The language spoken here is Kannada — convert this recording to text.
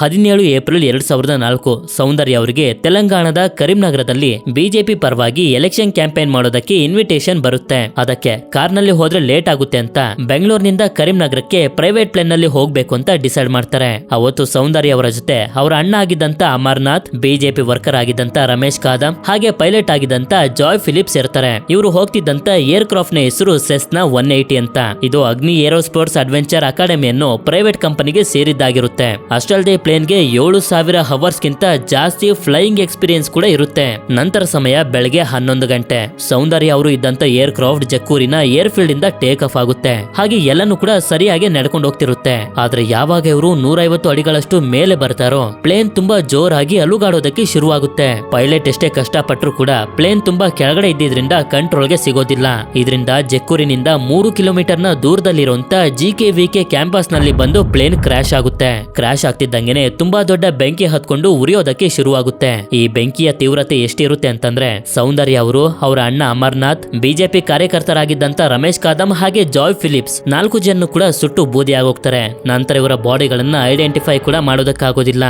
17 ಏಪ್ರಿಲ್ 2004 ಸೌಂದರ್ಯ ಅವರಿಗೆ ತೆಲಂಗಾಣದ ಕರೀಂನಗರದಲ್ಲಿ ಬಿಜೆಪಿ ಪರವಾಗಿ ಎಲೆಕ್ಷನ್ ಕ್ಯಾಂಪೇನ್ ಮಾಡೋದಕ್ಕೆ ಇನ್ವಿಟೇಷನ್ ಬರುತ್ತೆ. ಅದಕ್ಕೆ ಕಾರ್ನಲ್ಲಿ ಹೋದ್ರೆ ಲೇಟ್ ಆಗುತ್ತೆ ಅಂತ ಬೆಂಗಳೂರಿನಿಂದ ಕರೀಂನಗರಕ್ಕೆ ಪ್ರೈವೇಟ್ ಪ್ಲೇನ್ ನಲ್ಲಿ ಹೋಗ್ಬೇಕು ಅಂತ ಡಿಸೈಡ್ ಮಾಡ್ತಾರೆ. ಅವತ್ತು ಸೌಂದರ್ಯ ಅವರ ಜೊತೆ ಅವರ ಅಣ್ಣ ಆಗಿದ್ದಂತ ಅಮರ್ನಾಥ್, ಬಿಜೆಪಿ ವರ್ಕರ್ ಆಗಿದ್ದಂತ ರಮೇಶ್ ಕಾದಂ ಹಾಗೆ ಪೈಲಟ್ ಆಗಿದ್ದಂತ ಜಾಯ್ ಫಿಲಿಪ್ಸ್ ಇರ್ತಾರೆ. ಇವರು ಹೋಗ್ತಿದ್ದಂತ ಏರ್ ಕ್ರಾಫ್ಟ್ ನ ಹೆಸರು ಸೆಸ್ನಾ 180 ಅಂತ. ಇದು ಅಗ್ನಿ ಏರೋಸ್ಪೋರ್ಟ್ಸ್ ಅಡ್ವೆಂಚರ್ ಅಕಾಡೆಮಿಯನ್ನು ಪ್ರೈವೇಟ್ ಕಂಪನಿಗೆ ಸೇರಿದ್ದಾಗಿರುತ್ತೆ. ಅಷ್ಟಲ್ಲದೆ ಪ್ಲೇನ್ಗೆ 7,000 ಅವರ್ಸ್ ಗಿಂತ ಜಾಸ್ತಿ ಫ್ಲೈಯಿಂಗ್ ಎಕ್ಸ್ಪೀರಿಯನ್ಸ್ ಕೂಡ ಇರುತ್ತೆ. ನಂತರ ಸಮಯ ಬೆಳಗ್ಗೆ 11 ಗಂಟೆ. ಸೌಂದರ್ಯ ಅವರು ಇದ್ದಂತ ಏರ್ ಕ್ರಾಫ್ಟ್ ಜಕ್ಕೂರಿನ ಏರ್ ಫೀಲ್ಡ್ ಇಂದ ಟೇಕ್ ಆಫ್ ಆಗುತ್ತೆ. ಹಾಗೆ ಎಲ್ಲಾನು ಕೂಡ ಸರಿಯಾಗಿ ನಡ್ಕೊಂಡು ಹೋಗ್ತಿರುತ್ತೆ. ಆದ್ರೆ ಯಾವಾಗ ಇವರು 150 ಅಡಿಗಳಷ್ಟು ಮೇಲೆ ಬರ್ತಾರೋ ಪ್ಲೇನ್ ತುಂಬಾ ಜೋರಾಗಿ ಅಲುಗಾಡೋದಕ್ಕೆ ಶುರುವಾಗುತ್ತೆ. ಪೈಲಟ್ ಎಷ್ಟೇ ಕಷ್ಟಪಟ್ಟರು ಕೂಡ ಪ್ಲೇನ್ ತುಂಬಾ ಕೆಳಗಡೆ ಇದ್ದಿದ್ರಿಂದ ಕಂಟ್ರೋಲ್ಗೆ ಸಿಗೋದಿಲ್ಲ. ಇದರಿಂದ ಜಕ್ಕೂರಿನಿಂದ 3 ಕಿಲೋಮೀಟರ್ ನ ದೂರದಲ್ಲಿರುವಂತ GKVK ಕ್ಯಾಂಪಸ್ ನಲ್ಲಿ ಬಂದು ಪ್ಲೇನ್ ಕ್ರಾಶ್ ಆಗುತ್ತೆ. ಕ್ರಾಶ್ ಆಗ್ತಿದ್ದಂಗೆನೆ ತುಂಬಾ ದೊಡ್ಡ ಬೆಂಕಿ ಹತ್ಕೊಂಡು ಉರಿಯೋದಕ್ಕೆ ಶುರುವಾಗುತ್ತೆ. ಈ ಬೆಂಕಿಯ ತೀವ್ರತೆ ಎಷ್ಟಿರುತ್ತೆ ಅಂತಂದ್ರೆ ಸೌಂದರ್ಯ ಅವರು, ಅವರ ಅಣ್ಣ ಅಮರ್ನಾಥ್, ಬಿಜೆಪಿ ಕಾರ್ಯಕರ್ತರಾಗಿದ್ದಂತ ರಮೇಶ್ ಕಾದಂ ಹಾಗೆ ಜಾಯ್ ಫಿಲಿಪ್ಸ್ 4 ಜನ ಕೂಡ ಸುಟ್ಟು ಬೂದಿ ಆಗೋಗ್ತಾರೆ. ನಂತರ ಇವರ ಬಾಡಿಗಳನ್ನ ಐಡೆಂಟಿಫೈ ಕೂಡ ಮಾಡೋದಕ್ಕಾಗೋದಿಲ್ಲ.